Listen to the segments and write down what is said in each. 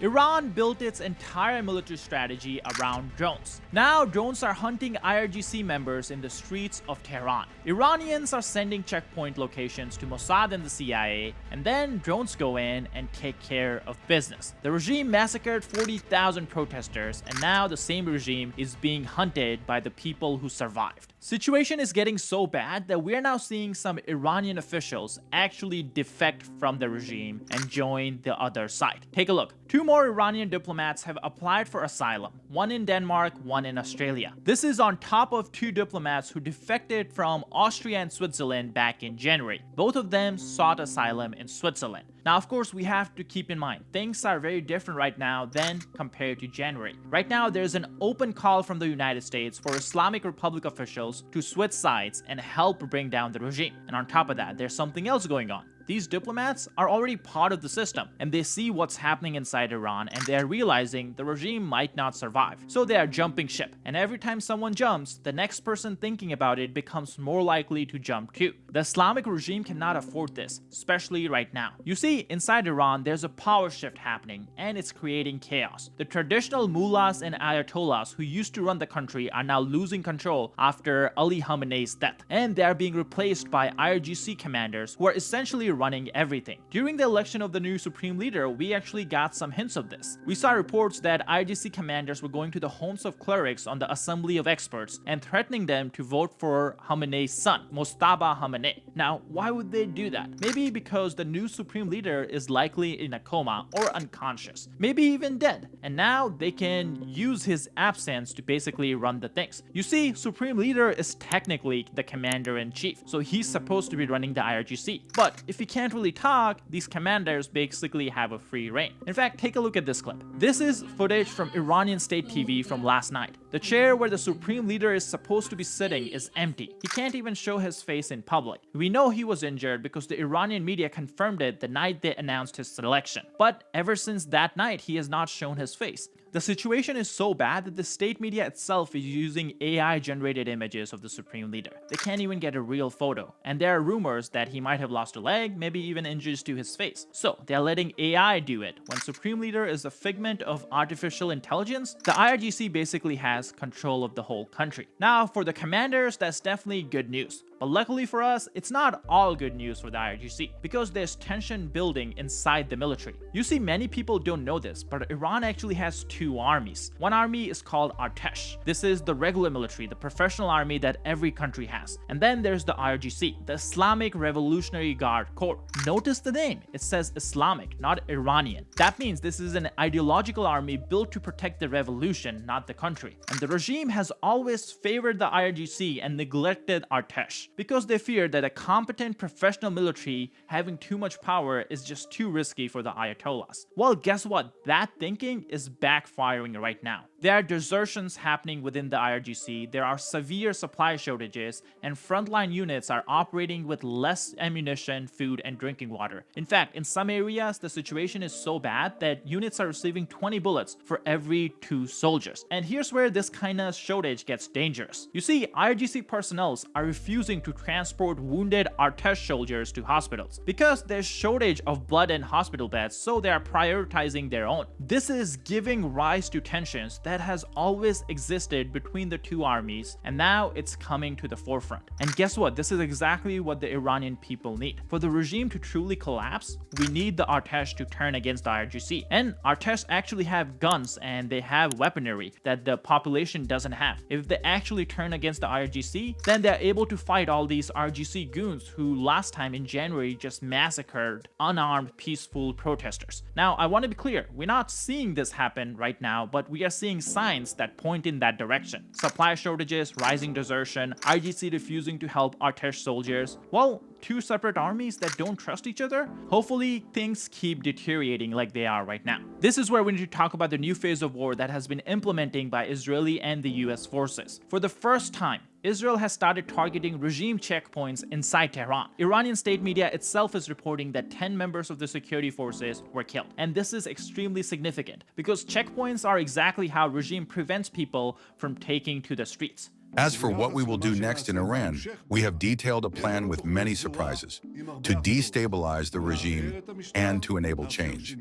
Iran built its entire military strategy around drones. Now, drones are hunting IRGC members in the streets of Tehran. Iranians are sending checkpoint locations to Mossad and the CIA, and then drones go in and take care of business. The regime massacred 40,000 protesters, and now the same regime is being hunted by the people who survived. Situation is getting so bad that we're now seeing some Iranian officials actually defect from the regime and join the other side. Take a look. 2 more Iranian diplomats have applied for asylum, one in Denmark, one in Australia. This is on top of 2 diplomats who defected from Austria and Switzerland back in January. Both of them sought asylum in Switzerland. Now, of course, we have to keep in mind, things are very different right now than compared to January. Right now, there's an open call from the United States for Islamic Republic officials to switch sides and help bring down the regime. And on top of that, there's something else going on. These diplomats are already part of the system, and they see what's happening inside Iran, and they are realizing the regime might not survive. So they are jumping ship, and every time someone jumps, the next person thinking about it becomes more likely to jump too. The Islamic regime cannot afford this, especially right now. You see, inside Iran, there's a power shift happening, and it's creating chaos. The traditional mullahs and ayatollahs who used to run the country are now losing control after Ali Khamenei's death, and they are being replaced by IRGC commanders who are essentially running everything. During the election of the new supreme leader, we actually got some hints of this. We saw reports that IRGC commanders were going to the homes of clerics on the Assembly of Experts and threatening them to vote for Khamenei's son, Mojtaba Khamenei. Now, why would they do that? Maybe because the new supreme leader is likely in a coma or unconscious, maybe even dead, and now they can use his absence to basically run the things. You see, supreme leader is technically the commander-in-chief, so he's supposed to be running the IRGC. But if he can't really talk, these commanders basically have a free reign. In fact, take a look at this clip. This is footage from Iranian state TV from last night. The chair where the supreme leader is supposed to be sitting is empty. He can't even show his face in public. We know he was injured because the Iranian media confirmed it the night they announced his selection. But ever since that night, he has not shown his face. The situation is so bad that the state media itself is using AI-generated images of the supreme leader. They can't even get a real photo, and there are rumors that he might have lost a leg, maybe even injuries to his face. So they're letting AI do it. When supreme leader is a figment of artificial intelligence, the IRGC basically has control of the whole country. Now, for the commanders, that's definitely good news. But luckily for us, it's not all good news for the IRGC, because there's tension building inside the military. You see, many people don't know this, but Iran actually has 2 armies. One army is called Artesh. This is the regular military, the professional army that every country has. And then there's the IRGC, the Islamic Revolutionary Guard Corps. Notice the name. It says Islamic, not Iranian. That means this is an ideological army built to protect the revolution, not the country. And the regime has always favored the IRGC and neglected Artesh, because they fear that a competent professional military having too much power is just too risky for the Ayatollahs. Well, guess what? That thinking is backfiring right now. There are desertions happening within the IRGC, there are severe supply shortages, and frontline units are operating with less ammunition, food, and drinking water. In fact, in some areas, the situation is so bad that units are receiving 20 bullets for every 2 soldiers. And here's where this kind of shortage gets dangerous. You see, IRGC personnel are refusing to transport wounded Artesh soldiers to hospitals because there's shortage of blood and hospital beds, so they are prioritizing their own. This is giving rise to tensions that has always existed between the 2 armies, and now it's coming to the forefront. And guess what? This is exactly what the Iranian people need. For the regime to truly collapse, we need the Artesh to turn against the IRGC. And Artesh actually have guns and they have weaponry that the population doesn't have. If they actually turn against the IRGC, then they're able to fight all these IRGC goons who last time in January just massacred unarmed peaceful protesters. Now, I want to be clear, we're not seeing this happen right now, but we are seeing signs that point in that direction. Supply shortages, rising desertion, IRGC refusing to help Artesh soldiers. Well, 2 separate armies that don't trust each other? Hopefully things keep deteriorating like they are right now. This is where we need to talk about the new phase of war that has been implementing by Israeli and the US forces. For the first time, Israel has started targeting regime checkpoints inside Tehran. Iranian state media itself is reporting that 10 members of the security forces were killed. And this is extremely significant because checkpoints are exactly how regime prevents people from taking to the streets. As for what we will do next in Iran, we have detailed a plan with many surprises to destabilize the regime and to enable change.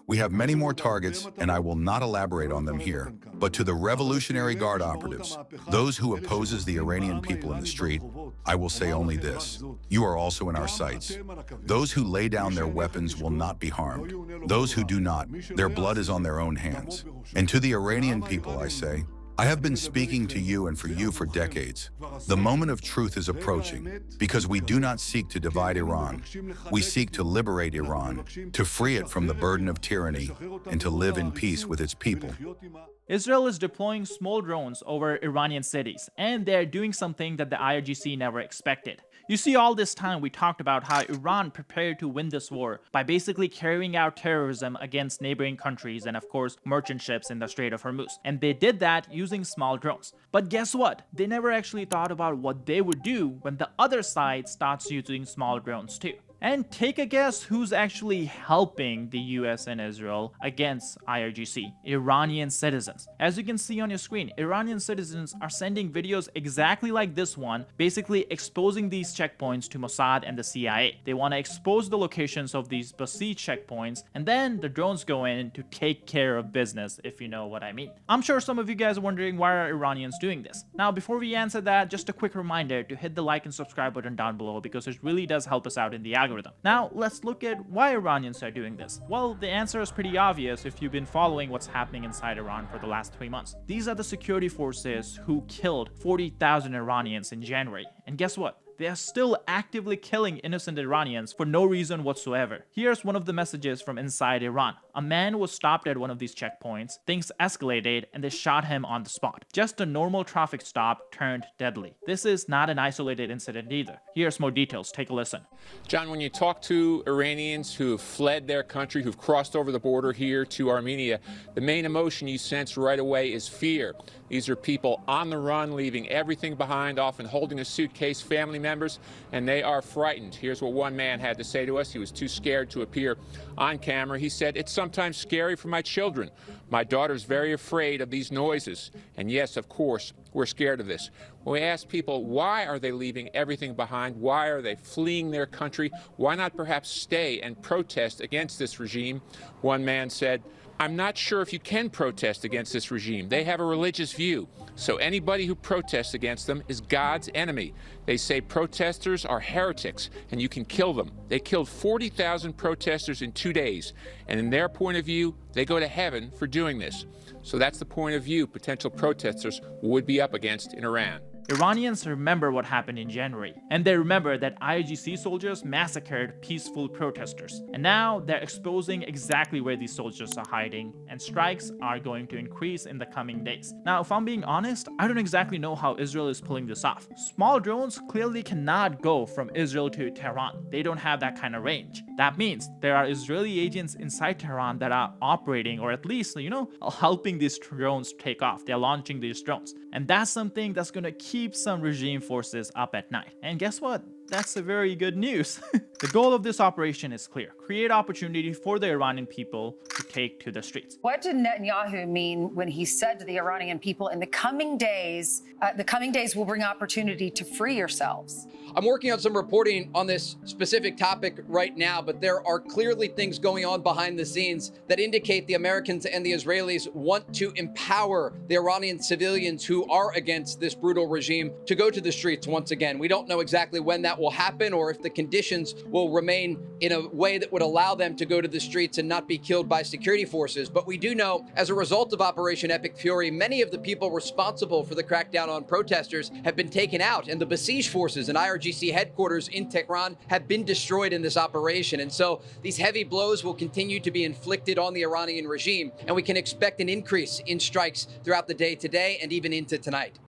We have many more targets, and I will not elaborate on them here. But to the Revolutionary Guard operatives, those who opposes the Iranian people in the street, I will say only this: you are also in our sights. Those who lay down their weapons will not be harmed. Those who do not, their blood is on their own hands. And to the Iranian people, I say, I have been speaking to you and for you for decades. The moment of truth is approaching, because we do not seek to divide Iran. We seek to liberate Iran, to free it from the burden of tyranny, and to live in peace with its people. Israel is deploying small drones over Iranian cities, and they're doing something that the IRGC never expected. You see, all this time we talked about how Iran prepared to win this war by basically carrying out terrorism against neighboring countries and of course merchant ships in the Strait of Hormuz. And they did that using small drones. But guess what? They never actually thought about what they would do when the other side starts using small drones too. And take a guess who's actually helping the US and Israel against IRGC? Iranian citizens. As you can see on your screen, Iranian citizens are sending videos exactly like this one, basically exposing these checkpoints to Mossad and the CIA. They want to expose the locations of these besieged checkpoints, and then the drones go in to take care of business, if you know what I mean. I'm sure some of you guys are wondering, why are Iranians doing this? Now, before we answer that, just a quick reminder to hit the like and subscribe button down below, because it really does help us out in the algorithm. Now, let's look at why Iranians are doing this. Well, the answer is pretty obvious if you've been following what's happening inside Iran for the last 3 months. These are the security forces who killed 40,000 Iranians in January. And guess what? They are still actively killing innocent Iranians for no reason whatsoever. Here's one of the messages from inside Iran. A man was stopped at one of these checkpoints, things escalated, and they shot him on the spot. Just a normal traffic stop turned deadly. This is not an isolated incident either. Here's more details. Take a listen. John, when you talk to Iranians who have fled their country, who've crossed over the border here to Armenia, the main emotion you sense right away is fear. These are people on the run, leaving everything behind, often holding a suitcase, family members, and they are frightened. Here's what one man had to say to us. He was too scared to appear on camera. He said, "It's sometimes scary for my children. My daughter's very afraid of these noises." And yes, of course, we're scared of this. When we ask people, why are they leaving everything behind? Why are they fleeing their country? Why not perhaps stay and protest against this regime? One man said, "I'm not sure if you can protest against this regime. They have a religious view. So anybody who protests against them is God's enemy. They say protesters are heretics and you can kill them." They killed 40,000 protesters in 2 days. And in their point of view, they go to heaven for doing this. So that's the point of view potential protesters would be up against in Iran. Iranians remember what happened in January, and they remember that IRGC soldiers massacred peaceful protesters. And now they're exposing exactly where these soldiers are hiding, and strikes are going to increase in the coming days. Now, if I'm being honest, I don't exactly know how Israel is pulling this off. Small drones clearly cannot go from Israel to Tehran. They don't have that kind of range. That means there are Israeli agents inside Tehran that are operating, or at least, helping these drones take off. They're launching these drones. And that's something that's going to keep some regime forces up at night. And guess what? That's a very good news. The goal of this operation is clear: create opportunity for the Iranian people to take to the streets. What did Netanyahu mean when he said to the Iranian people, in the coming days will bring opportunity to free yourselves? I'm working on some reporting on this specific topic right now, but there are clearly things going on behind the scenes that indicate the Americans and the Israelis want to empower the Iranian civilians who are against this brutal regime to go to the streets once again. We don't know exactly when that will happen or if the conditions will remain in a way that would allow them to go to the streets and not be killed by security forces. But we do know, as a result of Operation Epic Fury, many of the people responsible for the crackdown on protesters have been taken out, and the besieged forces and IRGC headquarters in Tehran have been destroyed in this operation. And so these heavy blows will continue to be inflicted on the Iranian regime, and we can expect an increase in strikes throughout the day today and even into tonight.